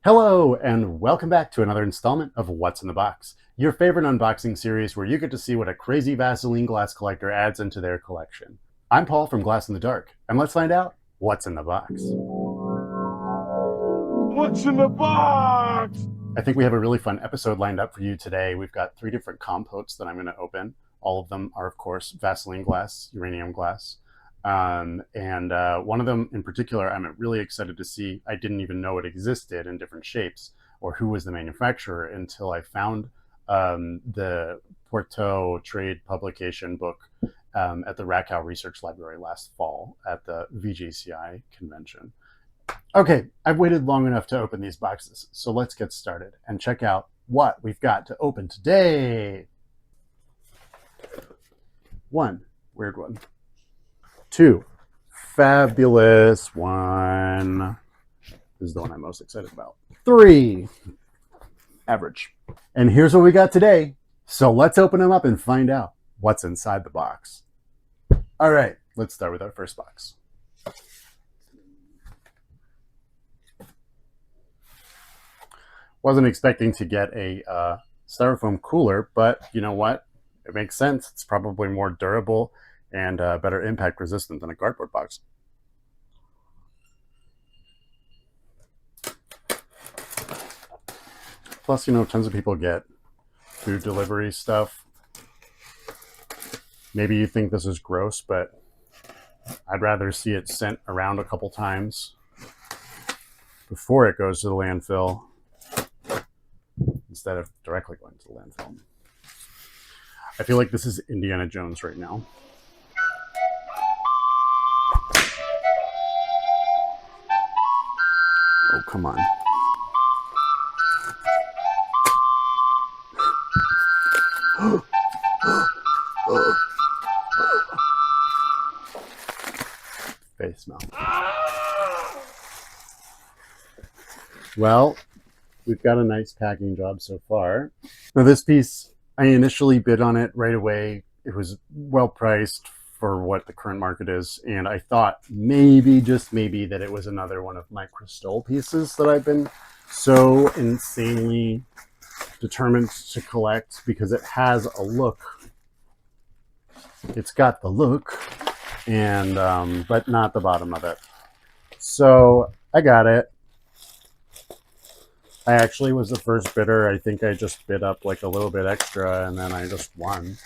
Hello, and welcome back to another installment of What's in the Box, your favorite unboxing series where you get to see what a crazy Vaseline glass collector adds into their collection. I'm Paul from Glass in the Dark, and let's find out what's in the box. What's in the box? I think we have a really fun episode lined up for you today. We've got 3 different compotes that I'm going to open. All of them are, of course, Vaseline glass, uranium glass. And one of them in particular, I'm really excited to see. I didn't even know it existed in different shapes or who was the manufacturer until I found the Porto trade publication book at the Rakow Research Library last fall at the VGCI convention. Okay, I've waited long enough to open these boxes, so let's get started and check out what we've got to open today. 1, weird one. 2, fabulous one. This is the one I'm most excited about. 3, average. And here's what we got today. So let's open them up and find out what's inside the box. All right, let's start with our first box. Wasn't expecting to get a styrofoam cooler, but you know what? It makes sense. It's probably more durable and better impact resistant than a cardboard box. Plus, you know, tons of people get food delivery stuff. Maybe you think this is gross, but I'd rather see it sent around a couple times before it goes to the landfill instead of directly going to the landfill. I feel like this is Indiana Jones right now. Oh, come on. Face smell. Well, we've got a nice packing job so far. Now this piece, I initially bid on it right away. It was well priced for what the current market is, and I thought maybe, just maybe, that it was another one of my crystal pieces that I've been so insanely determined to collect because it has a look. It's got the look, and but not the bottom of it. So I got it. I actually was the first bidder. I think I just bid up like a little bit extra and then I just won.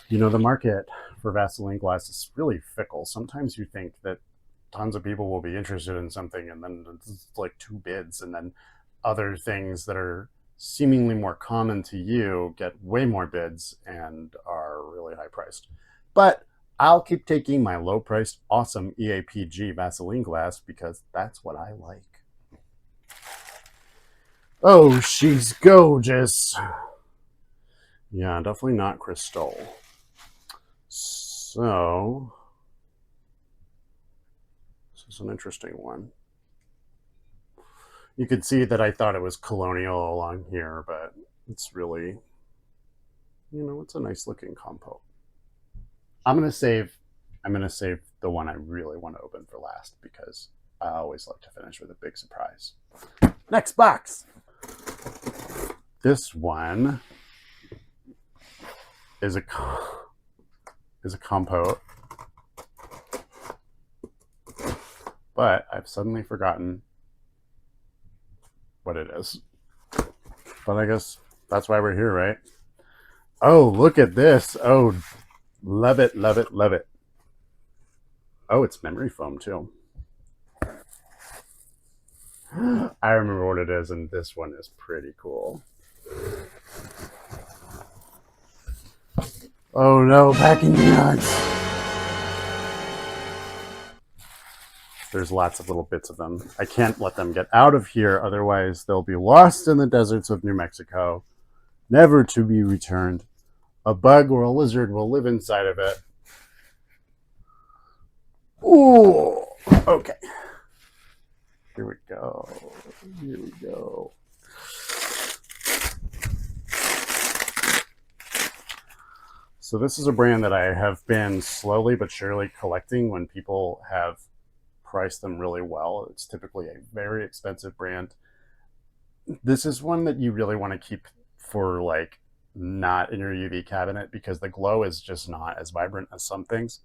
You know, the market for Vaseline glass is really fickle. Sometimes you think that tons of people will be interested in something and then it's like 2 bids, and then other things that are seemingly more common to you get way more bids and are really high priced. But I'll keep taking my low priced, awesome EAPG Vaseline glass because that's what I like. Oh, she's gorgeous. Yeah, definitely not crystal. So, this is an interesting one. You could see that I thought it was colonial along here, but it's really, you know, it's a nice looking compote. I'm gonna save the one I really want to open for last because I always like to finish with a big surprise. Next box. This one is a compote, but I've suddenly forgotten what it is. But I guess that's why we're here, right? Oh, look at this. Oh, love it, love it, love it. Oh, it's memory foam too. I remember what it is, and this one is pretty cool. Oh no, packing nuts. There's lots of little bits of them. I can't let them get out of here, otherwise they'll be lost in the deserts of New Mexico, never to be returned. A bug or a lizard will live inside of it. Ooh, okay. Here we go. Here we go. So this is a brand that I have been slowly but surely collecting when people have price them really well. It's typically a very expensive brand. This is one that you really want to keep for like not in your UV cabinet because the glow is just not as vibrant as some things.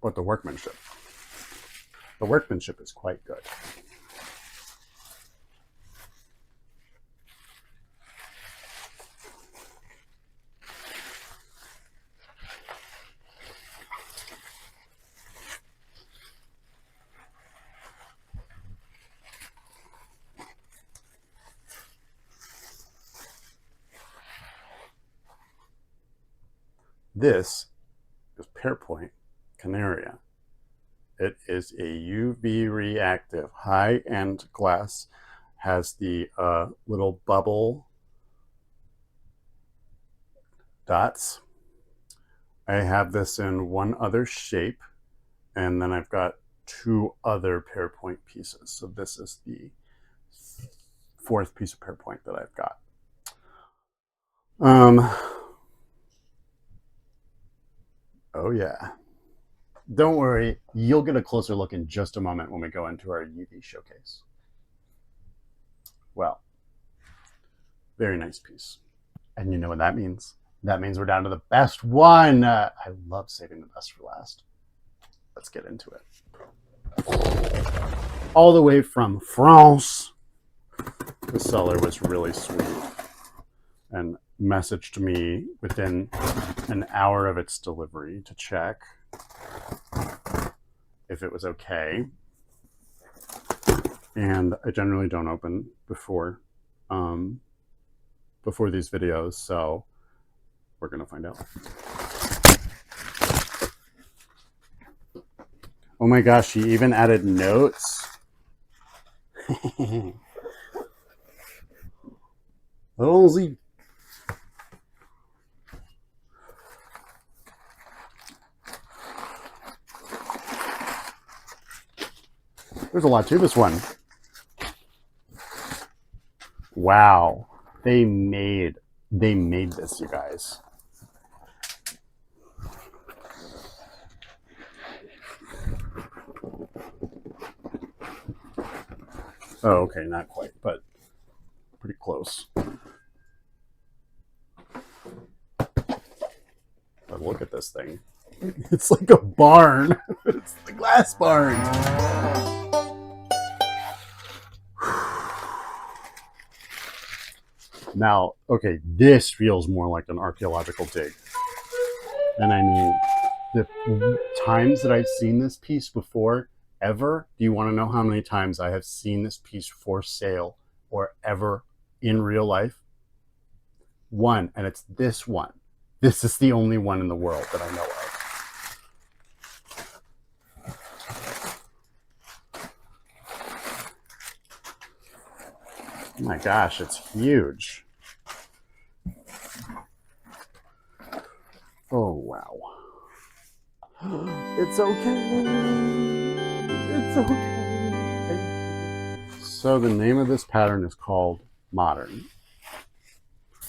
But the workmanship is quite good. This is Pairpoint Canaria. It is a UV reactive high-end glass. Has the little bubble dots. I have this in one other shape, and then I've got two other Pairpoint pieces. So this is the fourth piece of Pairpoint that I've got. Oh yeah. Don't worry, you'll get a closer look in just a moment when we go into our UV showcase. Well, very nice piece. And you know what that means? That means we're down to the best one. I love saving the best for last. Let's get into it. All the way from France, the seller was really sweet and messaged me within an hour of its delivery to check if it was okay. And I generally don't open before these videos, so we're gonna find out. Oh my gosh, she even added notes. Allons-y. There's a lot to this one. Wow, they made this, you guys. Oh, okay, not quite, but pretty close. But look at this thing. It's like a barn. It's the glass barn. Now, okay, this feels more like an archaeological dig. And I mean, the times that I've seen this piece before, ever, do you want to know how many times I have seen this piece for sale or ever in real life? One, and it's this one. This is the only one in the world that I know of. Oh my gosh, it's huge. Oh, wow. It's okay. It's okay. So the name of this pattern is called Modern.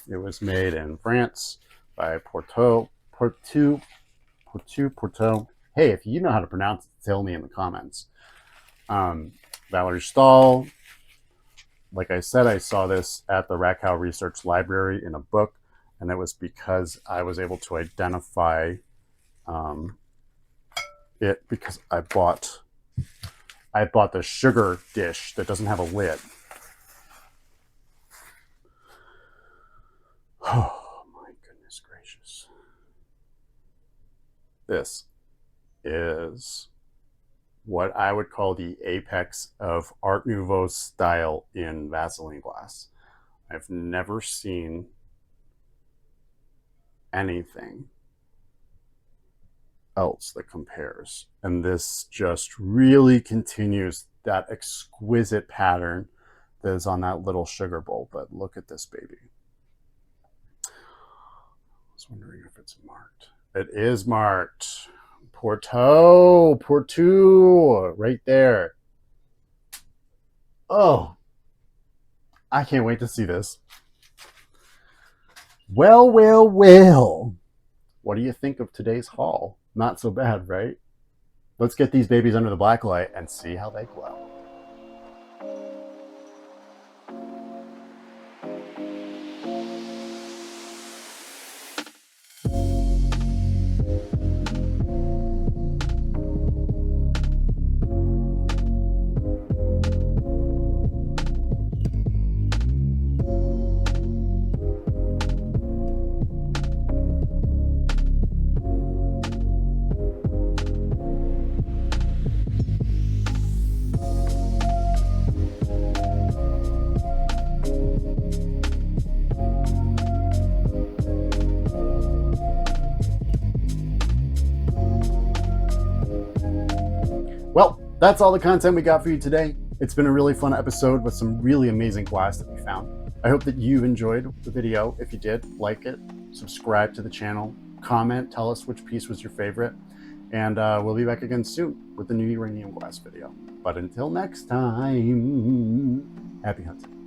It was made in France by Porto. Hey, if you know how to pronounce it, tell me in the comments. Valerie Stahl. Like I said, I saw this at the Rakow Research Library in a book, and it was because I was able to identify it because I bought the sugar dish that doesn't have a lid. Oh my goodness gracious. This is what I would call the apex of Art Nouveau style in Vaseline glass. I've never seen anything else that compares. And this just really continues that exquisite pattern that is on that little sugar bowl. But look at this baby. I was wondering if it's marked. It is marked. Porto, right there. Oh, I can't wait to see this. Well, well, well. What do you think of today's haul? Not so bad, right? Let's get these babies under the black light and see how they glow. Well, that's all the content we got for you today. It's been a really fun episode with some really amazing glass that we found. I hope that you enjoyed the video. If you did, like it, subscribe to the channel, comment, tell us which piece was your favorite, and we'll be back again soon with a new uranium glass video. But until next time, happy hunting.